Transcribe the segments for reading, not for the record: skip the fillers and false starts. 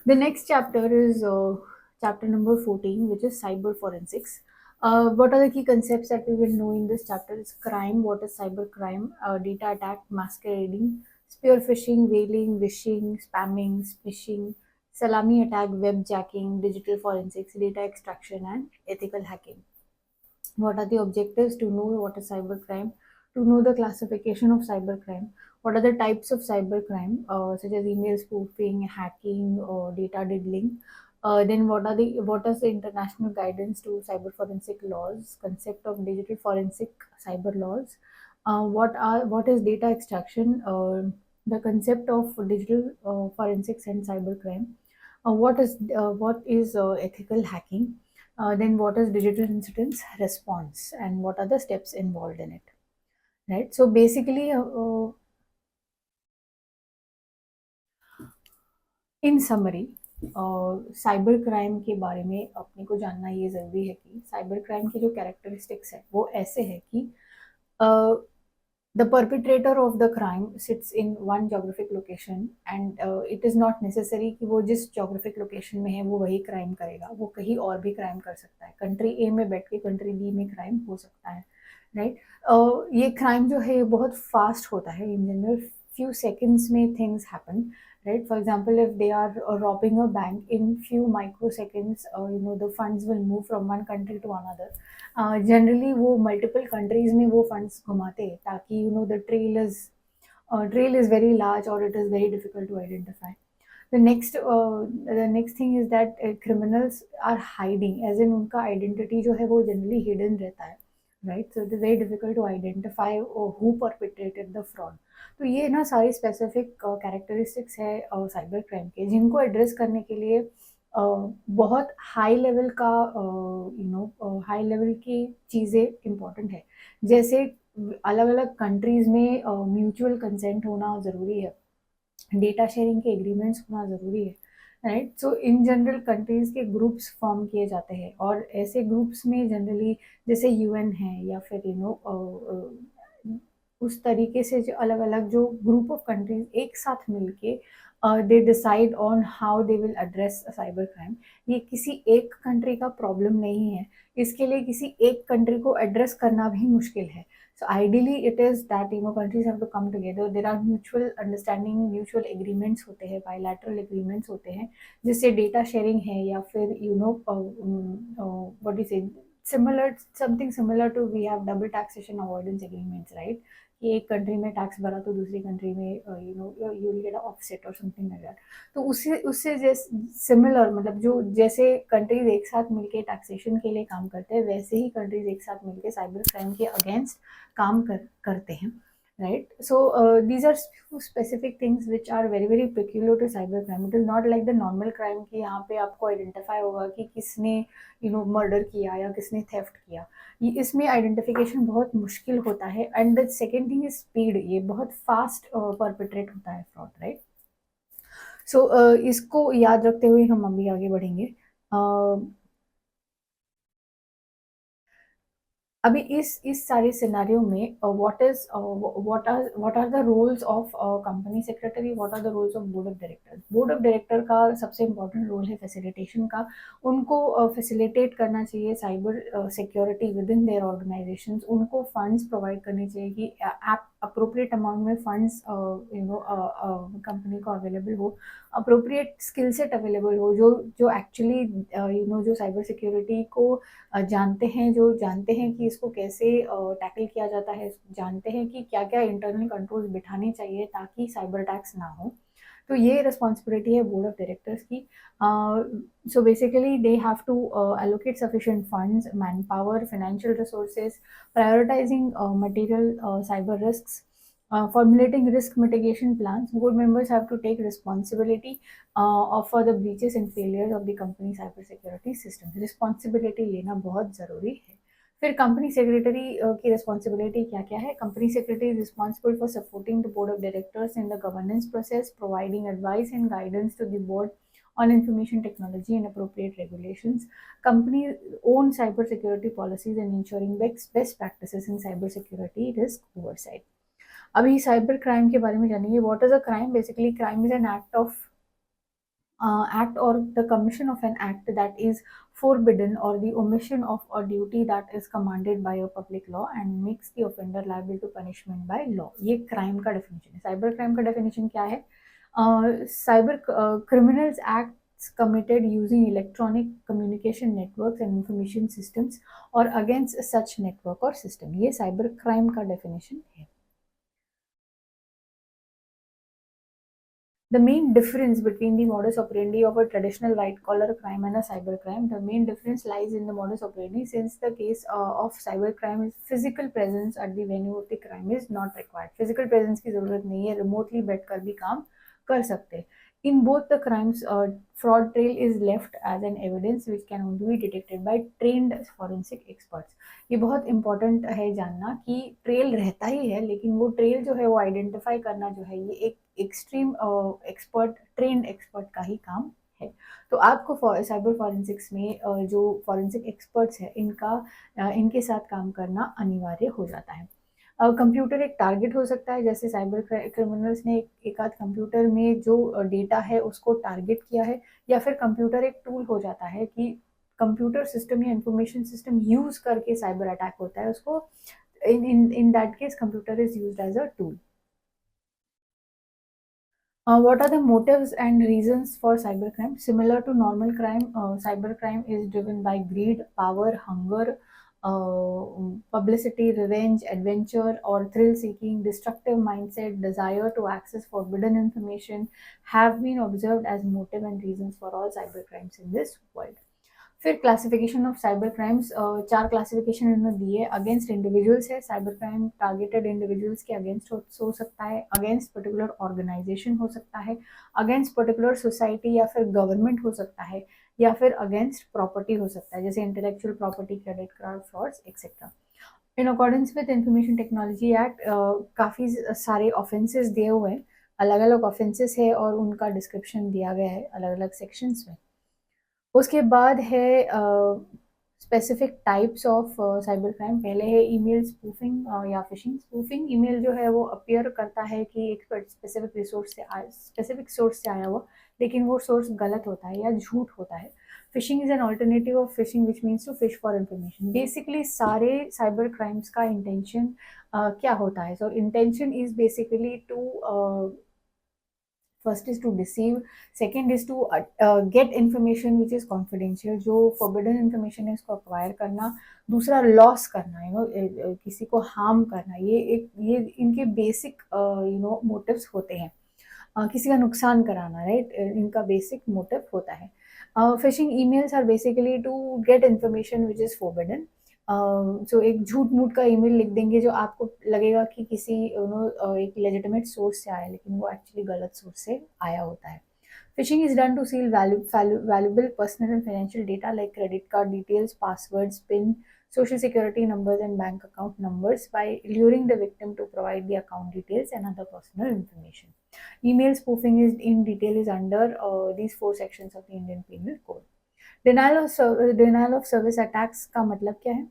The next chapter is chapter number 14, which is cyber forensics. What are the key concepts that we will know in this chapter? Is crime, what is cyber crime, data attack, masquerading, spear phishing, whaling, wishing, spamming, phishing, salami attack, web jacking, digital forensics, data extraction, and ethical hacking. What are the objectives? To know what is cybercrime, to know the classification of cybercrime, what are the types of cybercrime, such as email spoofing, hacking, or data diddling. Then what is the international guidance to cyber forensic laws, concept of digital forensic cyber laws, what is data extraction, the concept of digital forensics and cybercrime, what is ethical hacking, then what is digital incidents response, and what are the steps involved in it, right? So basically, in summary, cyber crime के बारे में अपने को जानना ये ज़रूरी है कि साइबर क्राइम की जो कैरेक्टरिस्टिक्स है वो ऐसे है कि the perpetrator of the crime sits in one geographic location and it is not necessary कि वो जिस geographic location में है वो वही crime करेगा, वो कहीं और भी crime कर सकता है, country A में बैठ के country B में crime हो सकता है, right? ये crime जो है बहुत fast होता है, in general few seconds में things happen, right? For example, if they are robbing a bank, in few microseconds, the funds will move from one country to another. Generally वो multiple countries में वो funds घुमाते हैं ताकि the trail is very large और it is very difficult to identify. The next thing is that criminals are hiding, as in उनका identity जो है वो जनरली हिडन रहता है, right? So it is very difficult to identify who perpetrated the fraud. तो ये ना सारी स्पेसिफिक कैरेक्टरिस्टिक्स है साइबर क्राइम के, जिनको एड्रेस करने के लिए बहुत हाई लेवल का हाई लेवल की चीज़ें इम्पोर्टेंट है. जैसे अलग अलग कंट्रीज में म्यूचुअल कंसेंट होना ज़रूरी है, डेटा शेयरिंग के एग्रीमेंट्स होना ज़रूरी है, right? So in general countries के ग्रुप्स फॉर्म किए जाते हैं और ऐसे ग्रुप्स में जनरली जैसे यूएन है या फिर उस तरीके से जो अलग अलग जो ग्रुप ऑफ कंट्रीज एक साथ मिलके they decide on how they will address cyber crime. ये किसी एक कंट्री का प्रॉब्लम नहीं है, इसके लिए किसी एक कंट्री को एड्रेस करना भी मुश्किल है. So ideally it is that countries have to come together. There are mutual understanding, mutual agreements होते हैं, bilateral agreements होते हैं, जिससे data sharing है या फिर what do you say, similar, something similar to we have double taxation avoidance agreements, right? कि एक कंट्री में टैक्स भरा तो दूसरी कंट्री में यू विल गेट ऑफसेट और समथिंग लाइक दैट. तो उससे उससे सिमिलर, मतलब जो जैसे कंट्रीज एक साथ मिलके टैक्सेशन के लिए काम करते हैं, वैसे ही कंट्रीज एक साथ मिलके साइबर क्राइम के अगेंस्ट काम करते हैं, right? So these are few specific things which are very very peculiar to cyber crime. It is not like the normal crime कि यहाँ पे आपको आइडेंटिफाई होगा कि किसने मर्डर किया या किसने थेफ्ट किया. ये इसमें आइडेंटिफिकेशन बहुत मुश्किल होता है. And the second thing is speed, ये बहुत फास्ट परपेट्रेट होता है फ्रॉड, राइट? सो इसको याद रखते हुए हम अभी आगे बढ़ेंगे. अभी इस सारे सिनेरियो में what are the roles of company secretary, what are the roles of board of director. Board of director का सबसे इम्पोर्टेंट रोल है फैसिलिटेशन का. उनको फैसिलिटेट करना चाहिए cyber security with in their organisations. उनको फंड्स प्रोवाइड करने चाहिए कि अप्रोप्रिएट अमाउंट में फंड्स कंपनी को अवेलेबल हो, अप्रोप्रिएट स्किल सेट अवेलेबल हो, जो जो एक्चुअली जो साइबर सिक्योरिटी को जानते हैं कि इसको कैसे टैकल किया जाता है, जानते हैं कि क्या क्या इंटरनल कंट्रोल्स बिठाने चाहिए ताकि साइबर अटैक्स ना हो. तो ये रिस्पॉन्सिबिलिटी है बोर्ड ऑफ डायरेक्टर्स की. So basically they have to allocate sufficient funds, manpower, financial resources, prioritizing material cyber risks, formulating risk mitigation plans. Board members have to take responsibility for the breaches and failures of the company cyber security system. Responsibility लेना बहुत ज़रूरी है. फिर company secretary की responsibility क्या क्या है? Company secretary is responsible for supporting the board of directors in the governance process, providing advice and guidance to the board on information technology and appropriate regulations. Company own cyber security policies and ensuring best practices in cyber security risk oversight. अभी cyber crime के बारे में जानेंगे. What is a crime? Basically crime is an act of act or the commission of an act that is forbidden or the omission of a duty that is commanded by a public law and makes the offender liable to punishment by law. ये crime का definition है. Cyber crime का definition क्या है? Cyber criminals acts committed using electronic communication networks and information systems or against such network or system. ये cyber crime का definition है. The main difference between the modus operandi of a traditional white collar crime and a cyber crime, the main difference lies in the modus operandi, since the case of cyber crime is physical presence at the venue of the crime is not required. Physical presence की जरूरत नहीं है, remotely बैठकर भी काम कर सकते हैं. In both the crimes, fraud trail is left as an evidence which can only be detected by trained forensic experts. ये बहुत इंपॉर्टेंट है जानना कि ट्रेल रहता ही है, लेकिन वो ट्रेल जो है वो आइडेंटिफाई करना जो है ये एक एक्सट्रीम एक्सपर्ट, ट्रेंड एक्सपर्ट का ही काम है. तो आपको साइबर फॉरेंसिक्स में जो फॉरेंसिक एक्सपर्ट्स है इनके साथ काम करना अनिवार्य हो जाता है. कंप्यूटर एक टारगेट हो सकता है, जैसे साइबर क्रिमिनल्स ने एक आध कंप्यूटर में जो डेटा है उसको टारगेट किया है, या फिर कंप्यूटर एक टूल हो जाता है कि कंप्यूटर सिस्टम या इंफॉर्मेशन सिस्टम यूज करके साइबर अटैक होता है, उसको in that case computer is used as a tool. What are the motives and reasons for cybercrime? Similar to normal crime, cybercrime is driven by greed, power, hunger, publicity, revenge, adventure, or thrill seeking. Destructive mindset, desire to access forbidden information have been observed as motive and reasons for all cybercrimes in this world. फिर classification of cyber crimes, 4 classification इन्होंने दिए. Against individuals है, cyber crime targeted individuals के against हो सकता है, against particular organisation हो सकता है, अगेंस्ट पर्टिकुलर सोसाइटी या फिर गवर्नमेंट हो सकता है, या फिर अगेंस्ट प्रॉपर्टी हो सकता है, जैसे intellectual property, credit card frauds etcetera. In accordance with information technology act काफ़ी सारे ऑफेंसेस दिए हुए हैं, अलग अलग ऑफेंसेस है और उनका डिस्क्रिप्शन दिया गया है अलग अलग सेक्शंस में. उसके बाद है specific types of cyber crime. पहले है ईमेल स्पूफिंग या फिशिंग. स्पूफिंग ईमेल जो है वो अपीयर करता है कि एक स्पेसिफिक सोर्स से आया हुआ, लेकिन वो सोर्स गलत होता है या झूठ होता है. Phishing is an alternative of fishing which means to fish for information. Basically सारे साइबर क्राइम्स का इंटेंशन क्या होता है? So intention is basically to first is to deceive, second is to get information which is confidential, जो forbidden information है उसको acquire करना, दूसरा लॉस करना, किसी को हार्म करना. ये इनके बेसिक मोटिव्स होते हैं. किसी का नुकसान कराना, राइट, इनका बेसिक मोटिव होता है. Phishing emails are basically to get information which is forbidden. So एक झूठ मूठ का ईमेल लिख देंगे जो आपको लगेगा कि किसी एक लेजिटिमेट सोर्स से आया, लेकिन वो एक्चुअली गलत सोर्स से आया होता है. Phishing is done to steal valuable personal and financial data like credit card details, passwords, PIN, social security numbers, and bank account numbers by luring the victim to provide the account details and other personal information. Email spoofing is in detail is under these 4 sections of the Indian Penal Code. Denial of service attacks का मतलब क्या है?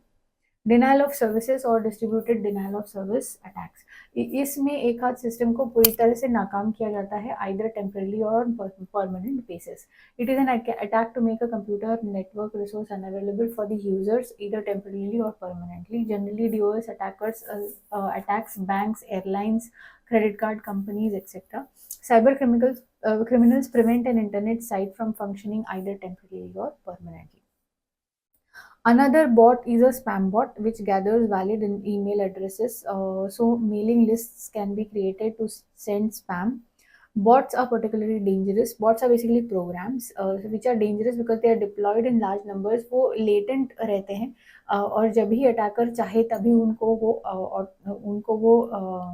Denial of services और distributed denial of service attacks. इसमें एक हाथ system को पूरी तरह से नाकाम किया जाता है, आइदर टेम्पररी और permanent basis. It is an attack to make a computer network resource unavailable for the users either temporarily और permanently. Generally DOS attackers attacks banks, airlines, credit card companies, etc. Cyber criminals prevent an internet site from functioning either temporarily or permanently. Another bot is a spam bot which gathers valid email addresses. So mailing lists can be created to send spam. Bots are particularly dangerous. Bots are basically programs which are dangerous because they are deployed in large numbers. वो latent रहते हैं और जब भी attacker चाहे तभी उनको वो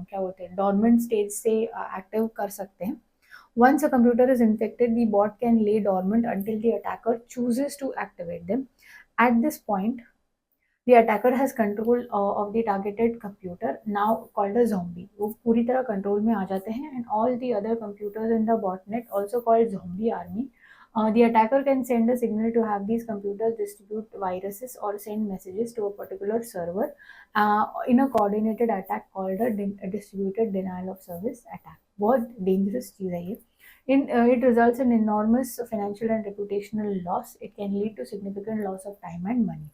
क्या बोलते हैं, dormant stage से active कर सकते हैं. Once a computer is infected, the bot can lay dormant until the attacker chooses to activate them. At this point, the attacker has control of the targeted computer, now called a zombie. वो पूरी तरह control में आ जाते हैं, and all the other computers in the botnet, also called zombie army. The attacker can send a signal to have these computers distribute viruses or send messages to a particular server in a coordinated attack called a distributed denial of service attack. बहुत dangerous चीज़ है ये. It results in enormous financial and reputational loss. It can lead to significant loss of time and money.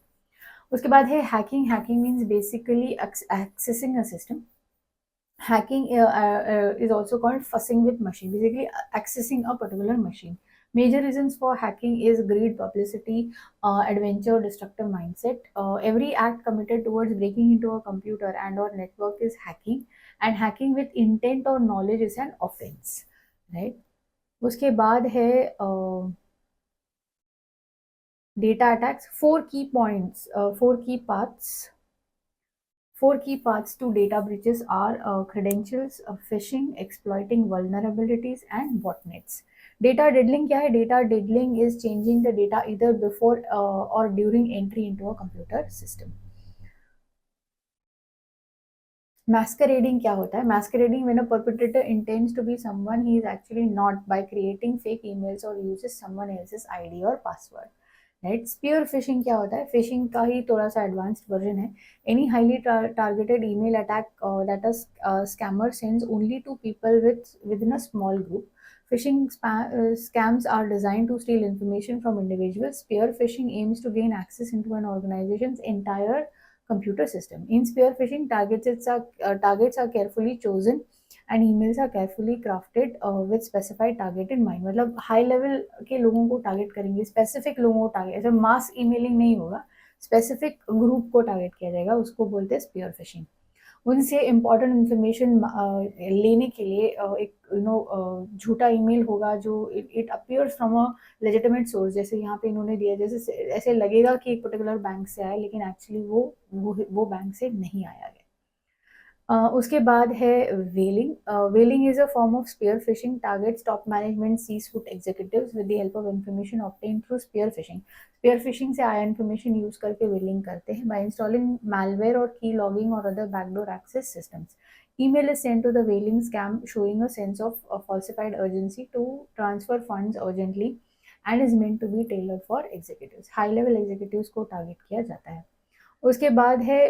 उसके बाद है hacking. Hacking means basically accessing a system. Hacking is also called fussing with machine, basically accessing a particular machine. Major reasons for hacking is greed, publicity, adventure, destructive mindset. Every act committed towards breaking into a computer and or network is hacking, and hacking with intent or knowledge is an offense, right? उसके बाद है data attacks. Four key paths to data breaches are credentials, phishing, exploiting vulnerabilities, and botnets. Data diddling क्या है? Data diddling is changing the data either before or during entry into a computer system. Masquerading क्या होता है? Masquerading when a perpetrator intends to be someone he is actually not by creating fake emails or uses someone else's ID or password. Right. Spear phishing क्या होता है? Phishing का ही थोड़ा सा एडवांस्ड वर्जन है. Any highly targeted email attack that a scammer sends only to people within a small group. Phishing scams are designed to steal information from individuals. Spear phishing aims to gain access into an organization's entire computer system. In spear phishing, targets are carefully chosen and emails are carefully crafted with specified target in mind. मतलब high level के लोगों को target करेंगे, specific लोगों को target, ऐसे मास emailing नहीं होगा, स्पेसिफिक ग्रुप को टारगेट किया जाएगा, उसको बोलते हैं स्पीयर फिशिंग. उनसे इम्पोर्टेंट इन्फॉर्मेशन लेने के लिए एक झूठा ईमेल होगा जो it appears from a legitimate source. जैसे यहाँ पे इन्होंने दिया, जैसे ऐसे लगेगा कि एक पर्टिकुलर बैंक से आया, लेकिन एक्चुअली वो बैंक से नहीं आया है. उसके बाद है whaling. Whaling is a form of spear phishing. Targets top management, C suite executives with the help of information obtain through spear phishing. Spear phishing से आया इन्फॉर्मेशन यूज करके वेलिंग करते हैं by installing malware or key logging or other backdoor access systems. Email is sent to the whaling scam showing a sense of falsified urgency to transfer funds urgently and is meant to be tailored for executives. High level executives को target किया जाता है. उसके बाद है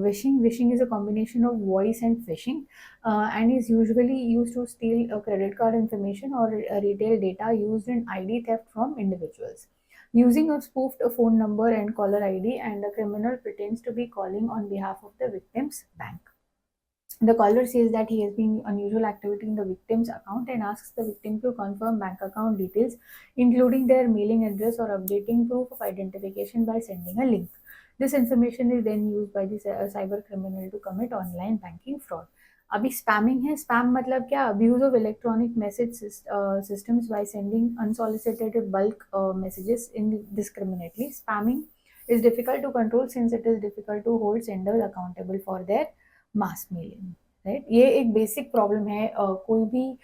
vishing. Vishing is a combination of voice and phishing and is usually use to steal credit card information और retail data used in ID theft from individuals. Using a spoofed phone number and caller ID, and a criminal pretends to be calling on behalf of the victim's bank. The caller says that he has been unusual activity in the victim's account and asks the victim to confirm bank account details, including their mailing address or updating proof of identification by sending a link. This information is then used by the cyber criminal to commit online banking fraud. अभी spamming है. Spam मतलब क्या? Abuse of electronic message systems by sending unsolicited bulk messages indiscriminately. Spamming is difficult to control since it is difficult to hold senders accountable for their mass mailing. Right. ये एक basic problem है. कोई भी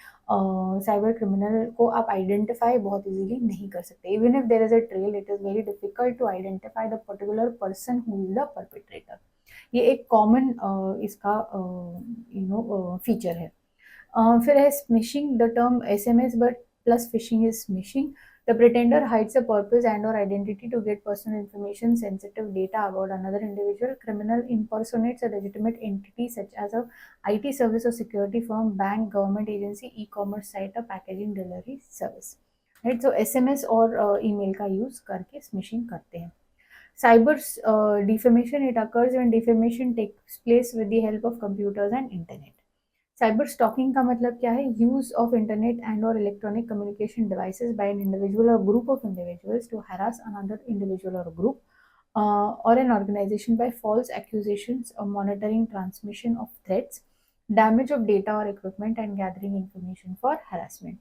cyber criminal को आप identify बहुत easily नहीं कर सकते. Even if there is a trail, it is very difficult to identify the particular person who is the perpetrator. ये एक कॉमन इसका फीचर है. फिर है smishing. The term SMS but plus phishing is smishing. The pretender hides a purpose and or identity to get personal information, sensitive data about another individual. Criminal impersonates a legitimate entity such as a IT service or security firm, bank, government agency, e-commerce site, or packaging delivery service. Right? So SMS और email का use करके smishing करते हैं. Cyber defamation, it occurs when defamation takes place with the help of computers and internet. Cyber stalking का मतलब क्या है? Use of internet and और electronic communication devices by an individual और group of individuals to harass another individual or group or an organization by false accusations or monitoring transmission of threats, damage of data or equipment, and gathering information for harassment.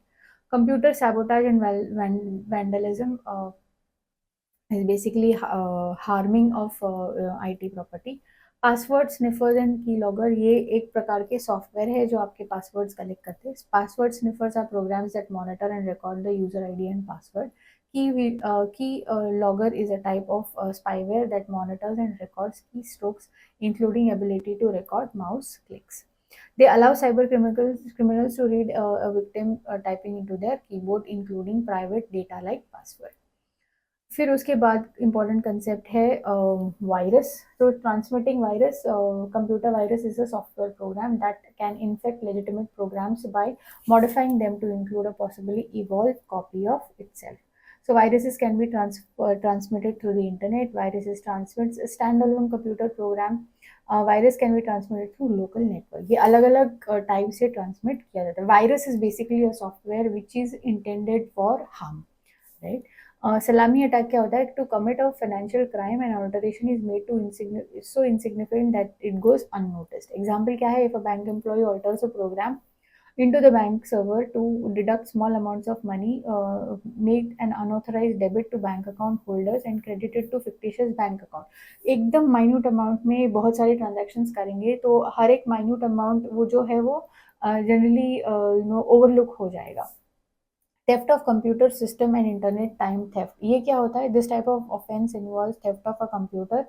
Computer sabotage and vandalism is basically harming of IT property. Password sniffers and key logger, ये एक प्रकार के software है जो आपके passwords collect करते हैं. Password sniffers are programs that monitor and record the user ID and password. Key logger is a type of spyware that monitors and records keystrokes, including ability to record mouse clicks. They allow cyber criminals to read a victim typing into their keyboard, including private data like password. फिर उसके बाद important concept है virus. तो transmitting virus, computer virus is a software program that can infect legitimate programs by modifying them to include a possibly evolved copy of itself. So viruses can be transmitted through the internet. Viruses transmits a standalone computer program. Virus can be transmitted through local network. ये अलग अलग type से transmit किया जाता है. Virus is basically a software which is intended for harm, right. Salami attack क्या होता है? To commit a financial crime, an alteration is made to so insignificant that it goes unnoticed. Example क्या है? If a bank employee alters a program into the bank server to deduct small amounts of money, make an unauthorized debit to bank account holders and credit it to fictitious bank account. एकदम minute amount में बहुत सारे transactions करेंगे तो हर एक minute amount वो जो है वो generally overlook हो जाएगा. Theft of computer system and internet time theft. ये क्या होता है? This type of offense involves theft of a computer,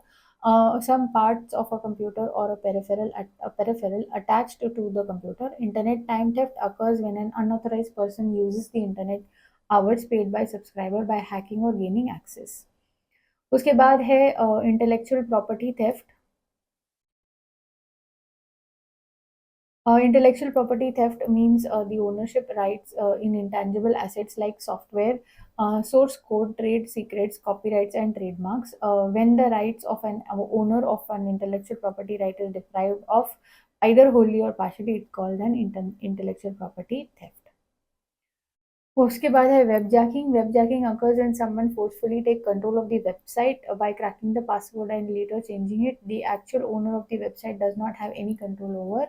some parts of a computer or a peripheral attached to the computer. Internet time theft occurs when an unauthorized person uses the internet hours paid by subscriber by hacking or gaining access. उसके बाद है intellectual property theft. Intellectual property theft means the ownership rights in intangible assets like software, source code, trade secrets, copyrights, and trademarks. When the rights of an owner of an intellectual property right is deprived of either wholly or partially, it's called an intellectual property theft. उसके बाद है web jacking. Web jacking occurs when someone forcefully take control of the website by cracking the password and later changing it. The actual owner of the website does not have any control over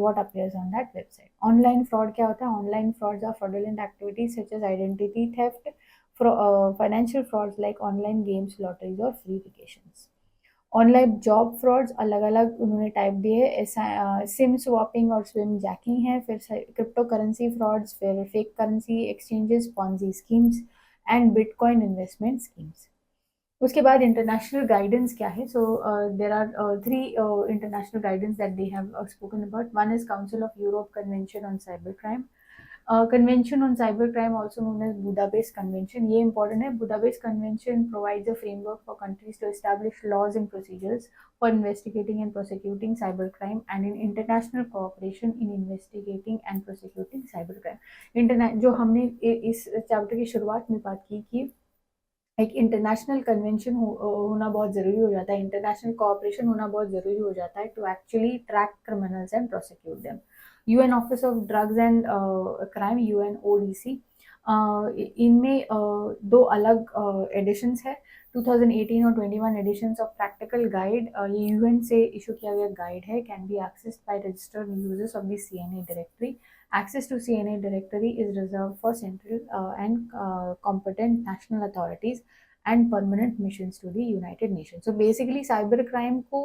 what appears on that website. Online fraud क्या होता है? Online frauds are fraudulent activities such as identity theft, financial frauds like online games, lotteries or free vacations. Online job frauds अलग अलग उन्होंने type दिए है. SIM swapping और SIM jacking है. फिर क्रिप्टो करेंसी फ्रॉड्स, फिर fake currency exchanges, Ponzi schemes and bitcoin investment schemes. उसके बाद इंटरनेशनल गाइडेंस क्या है? So there are 3 international guidance that they have spoken about. One is Council of Europe convention on cyber crime. Convention on Cybercrime, also known as Budapest Convention. ये important है. Budapest Convention provides a framework for countries to establish laws and procedures for investigating and prosecuting cybercrime and in international cooperation in investigating and prosecuting cybercrime. जो हमने इस chapter की शुरुआत में बात की कि एक इंटरनेशनल कन्वेंशन होना बहुत ज़रूरी हो जाता है, इंटरनेशनल कोऑपरेशन होना बहुत ज़रूरी हो जाता है to actually track criminals and prosecute them. UN office of drugs and crime, UNODC, इनमें दो अलग एडिशंस है. 2018 और 21 एडिशंस ऑफ प्रैक्टिकल गाइड. ये यूएन से इशू किया गया गाइड है. Can be accessed by registered users of the CNA directory. Access to CNA directory is reserved for central and competent national authorities and permanent missions to the United Nations. So basically cyber crime को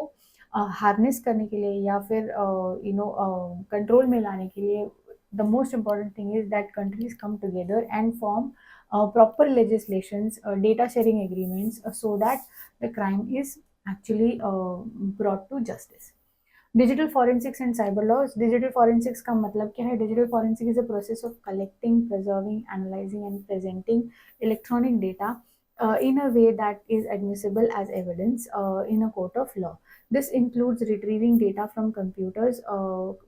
harness करने के लिए या फिर control में लाने के लिए the most important thing is that countries come together and form proper legislations, data sharing agreements, so that the crime is actually brought to justice. Digital forensics and cyber laws. Digital forensics का मतलब क्या है? Digital forensic is a process of collecting, preserving, analysing and presenting electronic data in a way that is admissible as evidence in a court of law. This includes retrieving data from computers,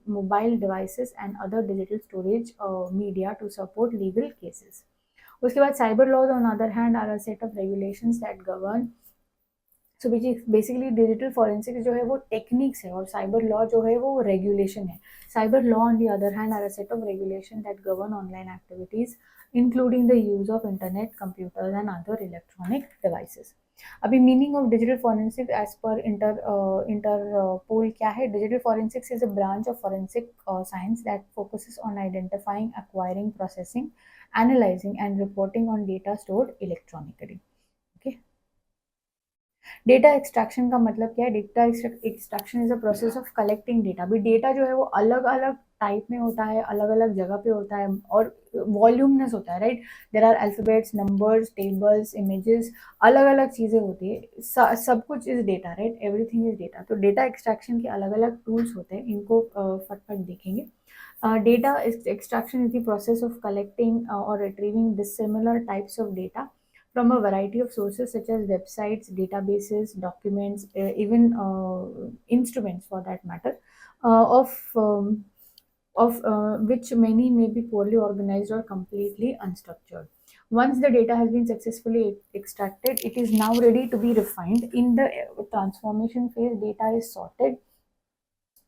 mobile devices and other digital storage media to support legal cases. उसके बाद cyber laws on other hand are a set of regulations that govern. So basically digital forensic जो है वो techniques है और cyber law जो है वो रेगुलेशन है. Cyber law on the other hand are a set of regulation that govern online activities including the use of internet, computers and other electronic devices. अभी meaning of digital forensic as per Interpol क्या है? Digital forensics is a branch of forensic science that focuses on identifying, acquiring, processing, analysing and reporting on data stored electronically. Okay. Data extraction का मतलब क्या है? Data extraction is a process of collecting data. अभी data जो है वो अलग अलग टाइप में होता है, अलग अलग जगह पे होता है और वॉल्यूमनेस होता है, right. There are alphabets, numbers, tables, images, अलग अलग चीज़ें होती है. सब कुछ is data, right. Everything is data. तो डेटा एक्सट्रैक्शन के अलग अलग टूल्स होते हैं, इनको फटफट देखेंगे. Extraction is the process of collecting or retrieving dissimilar types of data from a variety of sources such as websites, databases, documents, even instruments for that matter, of which many may be poorly organized or completely unstructured. Once the data has been successfully extracted, it is now ready to be refined. In the transformation phase, data is sorted,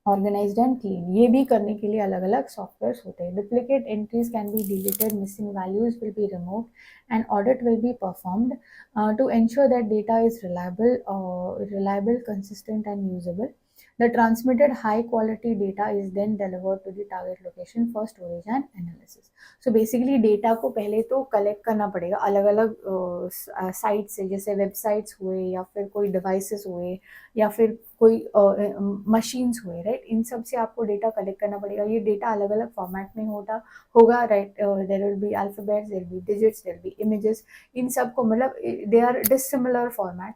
organised and clean. ये भी करने के लिए अलग अलग software होते हैं. Duplicate entries can be deleted, missing values will be removed and audit will be performed to ensure that data is reliable, consistent and usable. The transmitted high quality data is then delivered to the target location for storage and analysis. So basically data को पहले तो collect करना पड़ेगा अलग अलग site से, जैसे websites हुए या फिर कोई डिवाइसेस हुए या फिर कोई मशीन्स हुए, राइट. इन सब से आपको डेटा कलेक्ट करना पड़ेगा. ये डेटा अलग अलग फॉर्मेट में होगा, right. There will be alphabets, there will be digits, there will be images. इन सब को मतलब they are dissimilar format.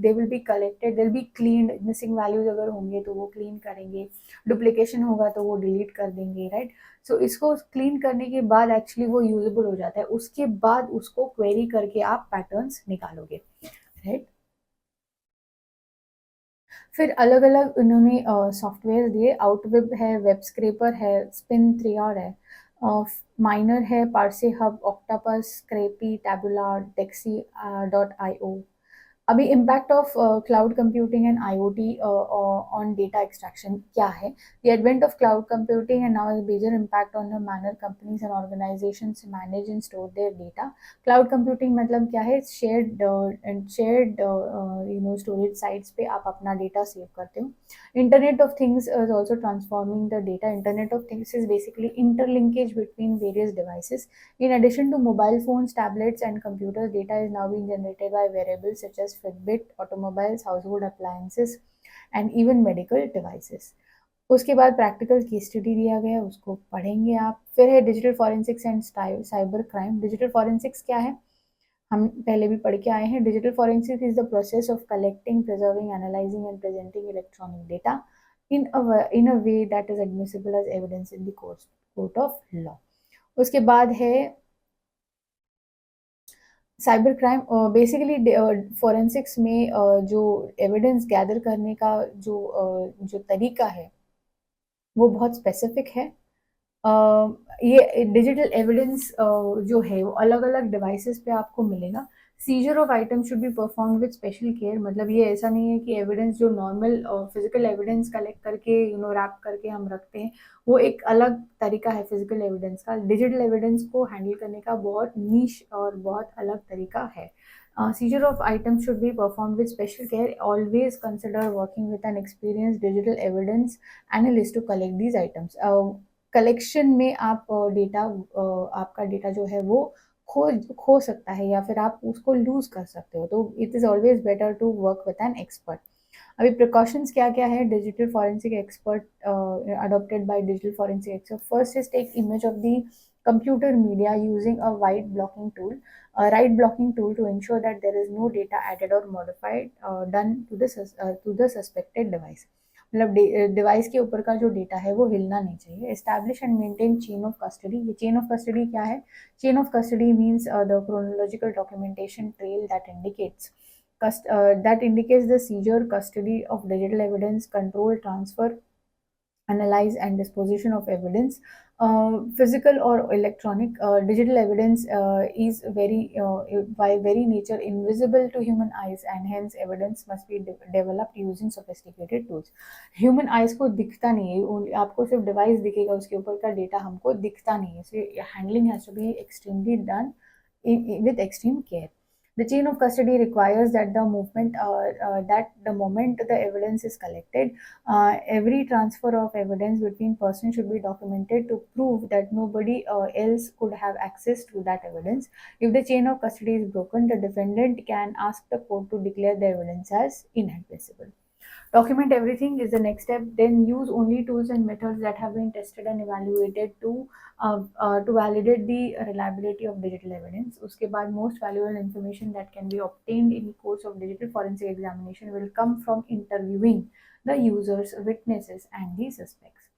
They will be collected, they will be cleaned. Missing values अगर होंगे तो वो क्लीन करेंगे, डुप्लीकेशन होगा तो वो डिलीट कर देंगे, राइट. सो इसको क्लीन करने के बाद एक्चुअली वो यूजेबल हो जाता है. उसके बाद उसको क्वेरी करके आप पैटर्न्स निकालोगे, राइट. फिर अलग अलग उन्होंने सॉफ्टवेयर दिए. आउटवेब है, वेब स्क्रेपर है, स्पिन 3R है, माइनर है, ParseHub, Octoparse, Scrapy, Tabula, Dexi .io. अभी impact of cloud computing and IoT on data extraction क्या है. The advent of cloud computing and now has major impact on the manner companies and organisations manage and store their data. Cloud computing मतलब क्या है? Shared storage sites पे आप अपना data save करते हो. Internet of things is also transforming the data. Internet of things is basically interlinkage between various devices. In addition to mobile phones, tablets, and computers, data is now being generated by wearables such as Fitbit, automobiles, household appliances, and even medical devices. उसके बाद practical case study दिया गया है, उसको पढ़ेंगे आप. फिर है digital forensics and cyber crime. Digital forensics क्या है? हम पहले भी पढ़ के आए हैं. Digital forensics is the process of collecting, preserving, analysing and presenting electronic data in a way that is admissible as evidence in the court of law. उसके बाद है साइबर क्राइम. बेसिकली फोरेंसिक्स में जो एविडेंस गैदर करने का जो तरीका है वो बहुत स्पेसिफिक है. ये डिजिटल एविडेंस जो है वो अलग अलग डिवाइसेस पे आपको मिलेगा. Scissor of item should be perform with special care. मतलब ये ऐसा नहीं है कि एविडेंस जो नॉर्मल फिजिकल एविडेंस कलेक्ट करके रैप करके हम रखते हैं, वो एक अलग तरीका है फिजिकल एविडेंस का. डिजिटल एविडेंस को हैंडल करने का बहुत नीश और बहुत अलग तरीका है. Seizure of items should be performed with special care. Always consider working with an experienced digital evidence analyst to collect these items. Collection में आप डेटा आपका डेटा जो है वो खो सकता है या फिर आप उसको लूज कर सकते हो. तो it is always better to work with an expert. अभी प्रिकॉशंस क्या क्या है digital forensic expert adopted by digital forensic expert. First is take image of the computer media using a white blocking tool, a right blocking tool to ensure that there is no data added or modified done to the suspected device. मतलब device के ऊपर का जो data है वो हिलना नहीं चाहिए. Establish and maintain chain of custody. ये चेन ऑफ कस्टडी क्या है? Chain of custody means the chronological documentation trail that indicates the seizure, custody of digital evidence, control, transfer, analyze and disposition of evidence. Physical or electronic digital evidence is by very nature invisible to human eyes, and hence evidence must be developed using sophisticated tools. Human eyes को दिखता नहीं है, आपको सिर्फ device दिखेगा, उसके ऊपर का डेटा हमको दिखता नहीं है. So handling has to be extremely done with extreme care. The chain of custody requires that the moment the evidence is collected, every transfer of evidence between persons should be documented to prove that nobody else could have access to that evidence. If the chain of custody is broken, the defendant can ask the court to declare the evidence as inadmissible. Document everything is the next step. Then use only tools and methods that have been tested and evaluated to validate the reliability of digital evidence. उसके बाद most valuable information that can be obtained in the course of digital forensic examination will come from interviewing the users, witnesses, and the suspects.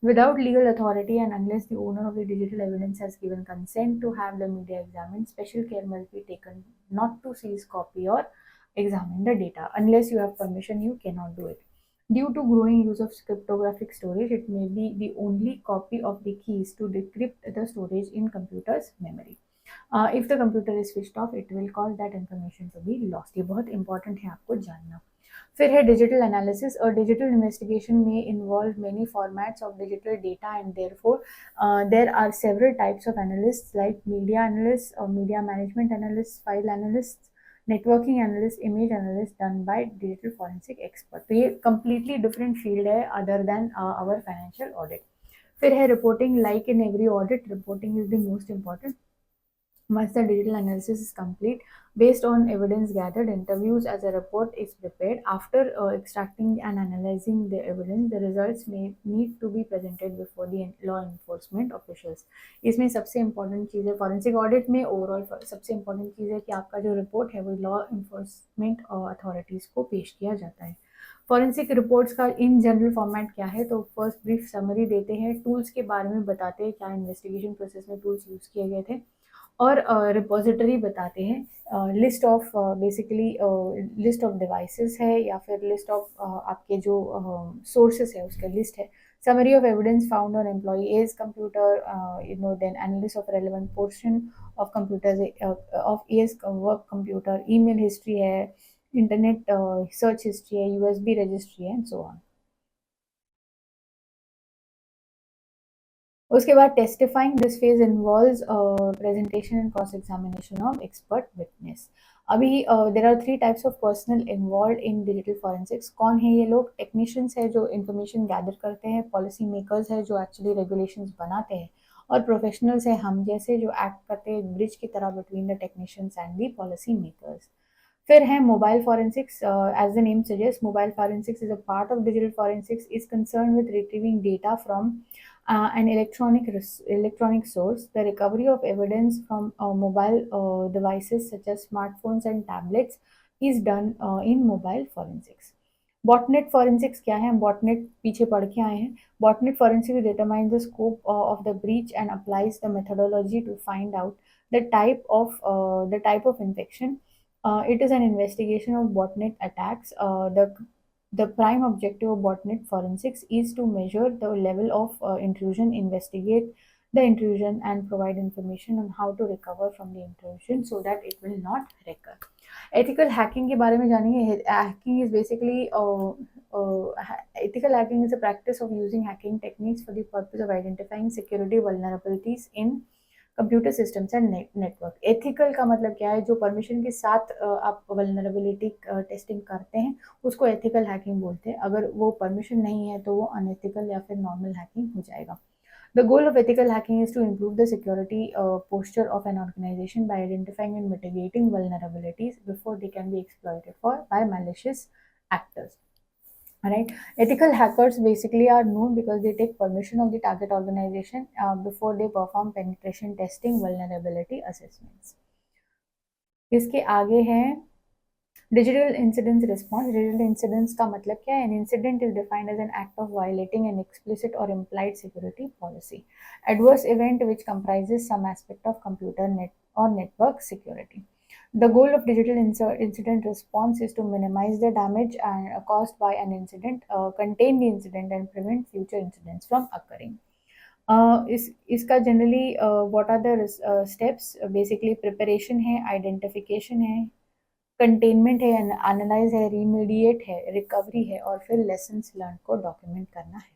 without legal authority and unless the owner of the digital evidence has given consent to have the media examined, special care must be taken not to seize, copy, or examine the data. Unless you have permission, you cannot do it. Due to growing use of cryptographic storage, it may be the only copy of the keys to decrypt the storage in computer's memory. If the computer is switched off, it will cause that information to be lost. ये बहुत important है आपको जानना. फिर है digital analysis. A digital investigation may involve many formats of digital data, and therefore there are several types of analysts like media analysts or media management analysts, file analysts, networking analyst, image analyst done by digital forensic expert. तो ये completely different field है other than our financial audit. फिर है reporting. Like in every audit, reporting is the most important. Once the digital analysis is complete, based on evidence gathered, interviews as a report is prepared. After extracting and analyzing the evidence, the results may need to be presented before the law enforcement officials. इसमें सबसे important चीज़ है forensic audit में overall सबसे important चीज़ है कि आपका जो report है वो लॉ इन्फोर्समेंट अथॉरिटीज़ को पेश किया जाता है. फॉरेंसिक रिपोर्ट्स का इन जनरल फॉर्मेट क्या है, तो फर्स्ट ब्रीफ समरी देते हैं, टूल्स के बारे में बताते हैं क्या इन्वेस्टिगेशन प्रोसेस में टूल्स यूज़ किए गए थे, और रिपोजिटरी बताते हैं, list of basically list of devices है या फिर लिस्ट ऑफ आपके जो सोर्सेस है उसका लिस्ट है. Summary of evidence found on employee A's computer, then analysis of relevant portion of computer of A's work computer, email history है, internet search history है, यूएसबी रजिस्ट्री है एंड सो ऑन. उसके बाद testifying. This phase involves presentation and cross examination of expert witness. अभी there are 3 types of personal involve in digital forensics. कौन है ये लोग? टेक्नीशियंस है जो इन्फॉर्मेशन गैदर करते हैं, पॉलिसी मेकर्स है जो एक्चुअली रेगुलेशंस बनाते हैं, और प्रोफेशनल्स है हम जैसे जो एक्ट करते हैं ब्रिज की तरह between the technicians and the policy makers. फिर है mobile forensics. As the name suggest, mobile forensics is a part of digital forensics, is concern with retrieving data from an electronic source. The recovery of evidence from mobile devices such as smartphones and tablets is done in mobile forensics. Botnet forensics क्या है? Botnet पीछे पढ़ के आए हैं. Botnet forensics determines the scope of the breach and applies the methodology to find out the type of infection. It is an investigation of botnet attacks. The prime objective of botnet forensics is to measure the level of intrusion, investigate the intrusion, and provide information on how to recover from the intrusion so that it will not recur. Ethical hacking के बारे में जानेंगे. Hacking is basically ethical hacking is a practice of using hacking techniques for the purpose of identifying security vulnerabilities in computer systems and network. Ethical का मतलब क्या है? जो permission के साथ आप वल्नरेबिलिटी टेस्टिंग करते हैं उसको एथिकल हैकिंग बोलते हैं. अगर वो परमिशन नहीं है तो वो अनएथिकल या फिर नॉर्मल हैकिंग हो जाएगा. The goal of ethical hacking is to improve the security posture of an organization by identifying and mitigating vulnerabilities before they can be exploited by malicious actors. Right. Ethical hackers basically are known because they take permission of the target organization before they perform penetration testing, vulnerability assessments. इसके आगे है digital incident response. Digital incidents का मतलब क्या है? An incident is defined as an act of violating an explicit और implied security policy. Adverse event which comprises some aspect of computer net और network security. The goal of digital incident response is to minimize the damage caused by an incident, contain the incident, and prevent future incidents from occurring. इसका generally what are the steps? Basically preparation है, identification है, containment है, analyze है, remediate है, recovery है, और फिर lessons learned को document करना है.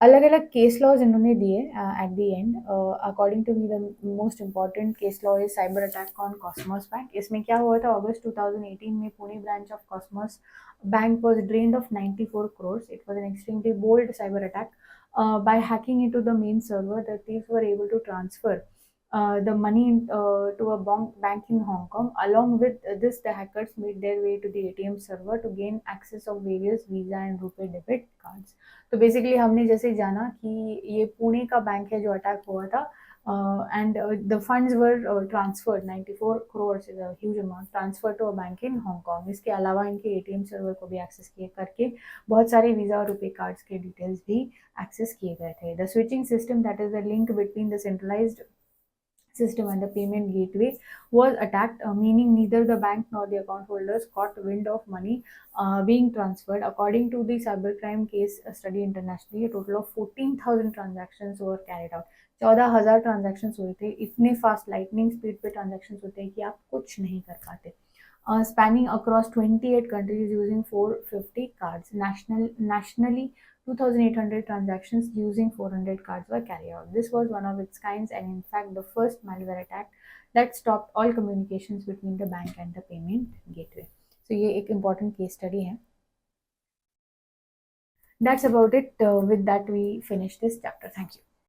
अलग अलग केस लॉज इन्होंने दिए at the end. According to me the most important case law is cyber attack on Cosmos bank. इसमें क्या हुआ था? अगस्त 2018 में Pune branch of Cosmos bank was drained of 94 crores. It was an extremely bold cyber attack. By hacking into the main server, the thieves were able to transfer the money to a bank in Hong Kong. Along with this, the hackers made their way to the ATM server to gain access of various Visa and Rupee debit cards. तो basically हमने जैसे जाना कि ये पुणे का bank है जो attack हुआ था, and the funds were transferred. 94 crores is a huge amount, transferred to a bank in Hong Kong. इसके अलावा इनके ATM सर्वर को भी एक्सेस किए करके बहुत सारे वीजा और रुपे कार्ड्स के डिटेल्स भी एक्सेस किए गए थे. The switching system, that is the link between the centralized system and the payment gateway, was attacked, meaning neither the bank nor the account holders caught wind of money being transferred. According to the cybercrime case study internationally, a total of 14,000 transactions were carried out. 14,000 transaction हुए थे. इतने fast lightning speed पे transaction होते हैं कि आप कुछ नहीं कर पाते. Spanning across 28 countries using 450 cards. Nationally, 2,800 transactions using 400 cards were carried out. This was one of its kinds and in fact the first malware attack that stopped all communications between the bank and the payment gateway. So ये एक important case study है. That's about it. With that we finish this chapter. Thank you.